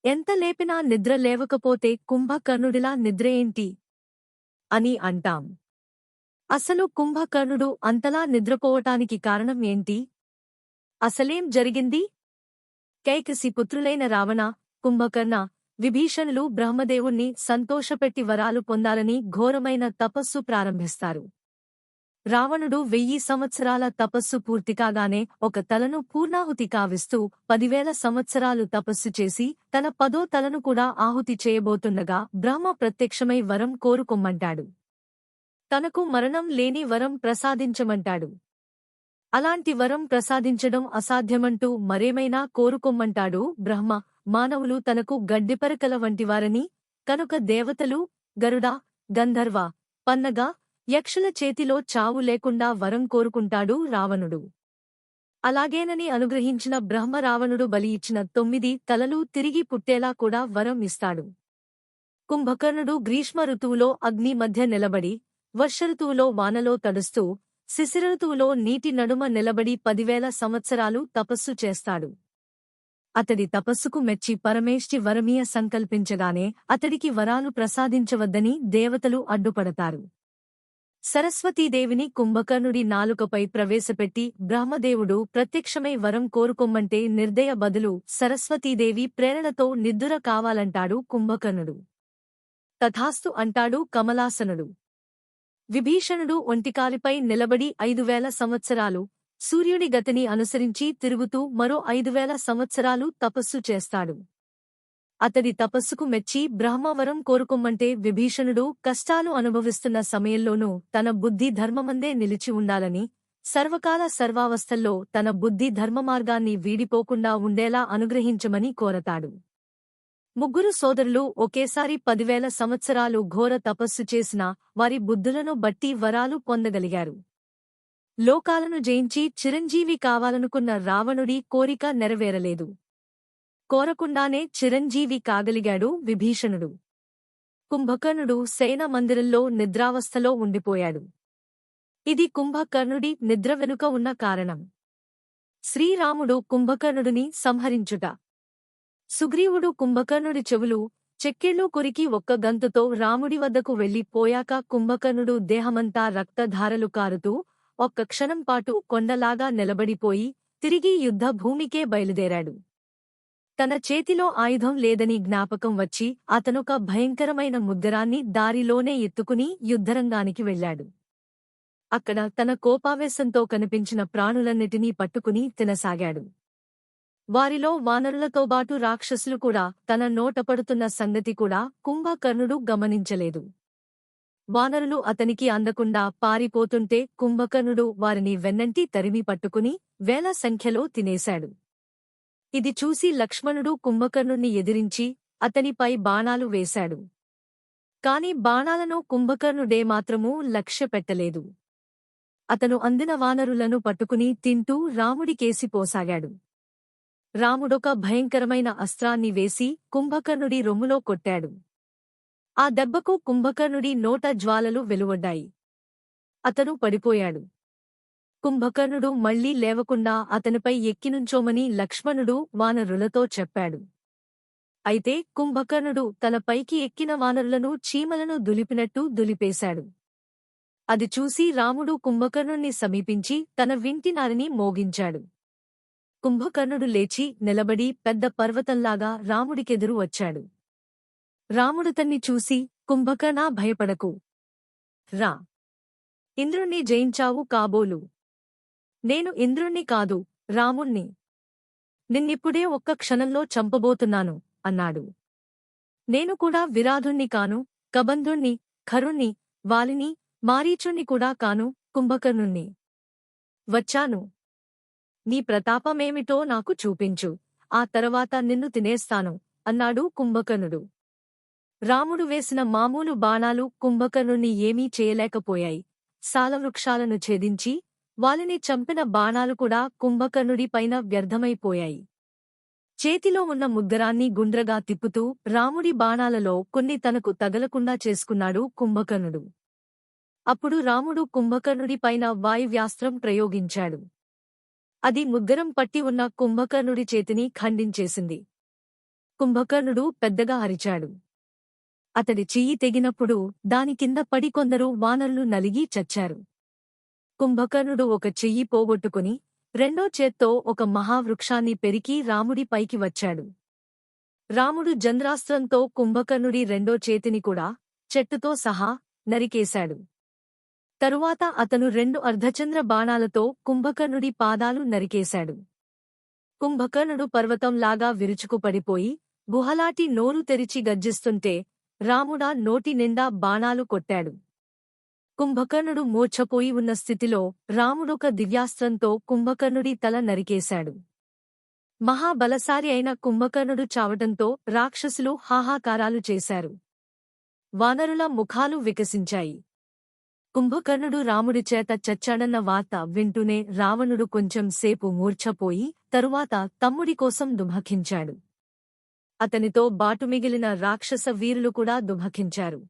ఎంత లేపినా నిద్ర లేవకపోతే కుంభకర్ణుడిలా నిద్రేంటి అని అంటాం. అసలు కుంభకర్ణుడు అంతలా నిద్రపోవటానికి కారణం ఏంటి? అసలేం జరిగింది? కైకసి పుత్రులైన రావణ, కుంభకర్ణ, విభీషణులు బ్రహ్మదేవుణ్ణి సంతోషపెట్టి వరాలు పొందాలని ఘోరమైన తపస్సు ప్రారంభిస్తారు. రావణుడు 1000 సంవత్సరాల తపస్సు పూర్తికాగానే ఒక తలను పూర్ణాహుతి కావిస్తూ 10,000 సంవత్సరాలు తపస్సు చేసి తన 10వ తలను కూడా ఆహుతి చేయబోతుండగా బ్రహ్మ ప్రత్యక్షమై వరం కోరుకొమ్మంటాడు. తనకు మరణం లేని వరం ప్రసాదించమంటాడు. అలాంటి వరం ప్రసాదించడం అసాధ్యమంటూ మరేమైనా కోరుకొమ్మంటాడు బ్రహ్మ. మానవులు తనకు గడ్డిపరకల వంటివారని, కనుక దేవతలు, గరుడ, గంధర్వ, పన్నగ, యక్షుల చేతిలో చావు లేకుండా వరం కోరుకుంటాడు రావణుడు. అలాగేనని అనుగ్రహించిన బ్రహ్మ రావణుడు బలి ఇచ్చిన 9 తలలు తిరిగి పుట్టేలా కూడా వరం ఇస్తాడు. కుంభకర్ణుడు గ్రీష్మ ఋతువులో అగ్ని మధ్య నిలబడి, వర్షఋతువులో వానలో తడుస్తూ, శిశిరఋతువులో నీటి నడుమ నిలబడి 10,000 సంవత్సరాలు తపస్సు చేస్తాడు. అతడి తపస్సుకు మెచ్చి పరమేష్టి వరమీయ సంకల్పించగానే అతడికి వరాలు ప్రసాదించవద్దని దేవతలు అడ్డుపడతారు. సరస్వతీదేవిని కుంభకర్ణుడి నాలుకపై ప్రవేశపెట్టి బ్రహ్మదేవుడు ప్రత్యక్షమై వరం కోరుకొమ్మంటే నిర్దయ బదులు సరస్వతీదేవి ప్రేరణతో నిద్దుర కావాలంటాడు కుంభకర్ణుడు. తథాస్తు అంటాడు కమలాసనుడు. విభీషణుడు ఒంటికాలిపై నిలబడి 5,000 సంవత్సరాలు, సూర్యుడి గతిని అనుసరించి తిరుగుతూ మరో 5,000 సంవత్సరాలు తపస్సు చేస్తాడు. అతడి తపస్సుకు మెచ్చి బ్రహ్మవరం కోరుకొమ్మంటే విభీషణుడు కష్టాలు అనుభవిస్తున్న సమయంలోనూ తన బుద్ధి ధర్మమందే నిలిచి ఉండాలని, సర్వకాల సర్వావస్థల్లో తన బుద్ధి ధర్మమార్గాన్ని వీడిపోకుండా ఉండేలా అనుగ్రహించమని కోరతాడు. ముగ్గురు సోదరులు ఒకేసారి 10,000 సంవత్సరాలు ఘోర తపస్సు చేసినా వారి బుద్ధులను బట్టి వరాలు పొందగలిగారు. లోకాలను జయించి చిరంజీవి కావాలనుకున్న రావణుడి కోరిక నెరవేరలేదు. కోరకుండానే చిరంజీవి కాగలిగాడు విభీషణుడు. కుంభకర్ణుడు శయన మందిరంలో నిద్రావస్థలో ఉండిపోయాడు. ఇది కుంభకర్ణుడి నిద్ర వెనుక ఉన్న కారణం. శ్రీరాముడు కుంభకర్ణుడిని సంహరించుట. సుగ్రీవుడు కుంభకర్ణుడి చెవులు, చెక్కిళ్లు కొరికి ఒక్క గంతుతో రాముడి వద్దకు వెళ్లి పోయాక కుంభకర్ణుడు దేహమంతా రక్తధారలు కారుతూ ఒక్క క్షణంపాటు కొండలాగా నిలబడిపోయి తిరిగి యుద్ధ భూమికే బయలుదేరాడు. తన చేతిలో ఆయుధం లేదని జ్ఞాపకం వచ్చి అతనొక భయంకరమైన ముద్దరాన్ని దారిలోనే ఎత్తుకుని యుద్ధరంగానికి వెళ్లాడు. అక్కడ తన కోపావేశంతో కనిపించిన ప్రాణులన్నిటినీ పట్టుకుని తినసాగాడు. వారిలో వానరులతోబాటు రాక్షసులు కూడా తన నోటపడుతున్న సంగతి కూడా కుంభకర్ణుడు గమనించలేదు. వానరులు అతనికి అందకుండా పారిపోతుంటే కుంభకర్ణుడు వారిని వెన్నంటి తరిమి పట్టుకుని వేల సంఖ్యలో తినేశాడు. ఇది చూసి లక్ష్మణుడు కుంభకర్ణుణ్ణి ఎదిరించి అతనిపై బాణాలు వేశాడు. కాని బాణాలను కుంభకర్ణుడేమాత్రమూ లక్ష్యపెట్టలేదు. అతను అందిన వానరులను పట్టుకుని తింటూ రాముడికేసి పోసాగాడు. రాముడొక భయంకరమైన అస్త్రాన్ని వేసి కుంభకర్ణుడి రొమ్ములో కొట్టాడు. ఆ దెబ్బకు కుంభకర్ణుడి నోట జ్వాలలు వెలువడ్డాయి. అతను పడిపోయాడు. కుంభకర్ణుడు మళ్లీ లేవకుండా అతనిపై ఎక్కినుంచోమని లక్ష్మణుడు వానరులతో చెప్పాడు. అయితే కుంభకర్ణుడు తన పైకి ఎక్కిన వానరులను చీమలను దులిపినట్టు దులిపేశాడు. అది చూసి రాముడు కుంభకర్ణుణ్ణి సమీపించి తన వింటినారిని మోగించాడు. కుంభకర్ణుడు లేచి నిలబడి పెద్ద పర్వతంలాగా రాముడికెదురు వచ్చాడు. రాముడు తన్ని చూసి, కుంభకర్ణా భయపడకు. రా. ఇంద్రుణ్ణి జయించావు కాబోలు. నేను ఇంద్రుణ్ణి కాదు, రాముణ్ణి. నిన్నిప్పుడే ఒక్క క్షణంలో చంపబోతున్నాను అన్నాడు. నేను కూడా విరాధుణ్ణి కాను, కబంధుణ్ణి, ఖరుణ్ణి, వాలిని, మారీచుణ్ణి కూడా కాను, కుంభకర్ణుణ్ణి. వచ్చాను. నీ ప్రతాపమేమిటో నాకు చూపించు, ఆ తర్వాత నిన్ను తినేస్తాను అన్నాడు కుంభకర్ణుడు. రాముడు వేసిన మామూలు బాణాలు కుంభకర్ణుణ్ణి ఏమీ చేయలేకపోయాయి. సాలవృక్షాలను ఛేదించి వాలిని చంపిన బాణాలు కూడా కుంభకర్ణుడి పైన వ్యర్థమైపోయాయి. చేతిలో ఉన్న ముద్దరాన్ని గుండ్రగా తిప్పుతూ రాముడి బాణాలలో కొన్ని తనకు తగలకుండా చేసుకున్నాడు కుంభకర్ణుడు. అప్పుడు రాముడు కుంభకర్ణుడి పైన వాయువ్యాస్త్రం ప్రయోగించాడు. అది ముద్దరం పట్టి ఉన్న కుంభకర్ణుడి చేతిని ఖండించేసింది. కుంభకర్ణుడు పెద్దగా అరిచాడు. అతడి చెయ్యి తెగినప్పుడు దాని కింద పడి కొందరు వానరులు నలిగి చచ్చారు. కుంభకర్ణుడు ఒక చెయ్యి పోగొట్టుకుని రెండో చేత్తో ఒక మహావృక్షాన్ని పెరికి రాముడి పైకి వచ్చాడు. రాముడు చంద్రాస్త్రంతో కుంభకర్ణుడి రెండో చేతిని కూడా చెట్టుతో సహా నరికేశాడు. తరువాత అతను 2 అర్ధచంద్ర బాణాలతో కుంభకర్ణుడి పాదాలు నరికేశాడు. కుంభకర్ణుడు పర్వతంలాగా విరుచుకుపడిపోయి గుహలాటి నోరు తెరిచి గర్జిస్తుంటే రాముడా నోటి నిండా బాణాలు కొట్టాడు. కుంభకర్ణుడు మూర్ఛపోయి ఉన్న స్థితిలో రాముడొక దివ్యాస్త్రంతో కుంభకర్ణుడి తల నరికేశాడు. మహాబలశాలి అయిన కుంభకర్ణుడు చావటంతో రాక్షసులు హాహాకారాలు చేశారు. వానరుల ముఖాలు వికసించాయి. కుంభకర్ణుడు రాముడి చేత చచ్చాడన్న వార్త వింటూనే రావణుడు కొంచెం సేపు మూర్ఛపోయి తరువాత తమ్ముడి కోసం దుఃఖించాడు. అతనితో బాటు మిగిలిన రాక్షస వీరులు కూడా దుఃఖించారు.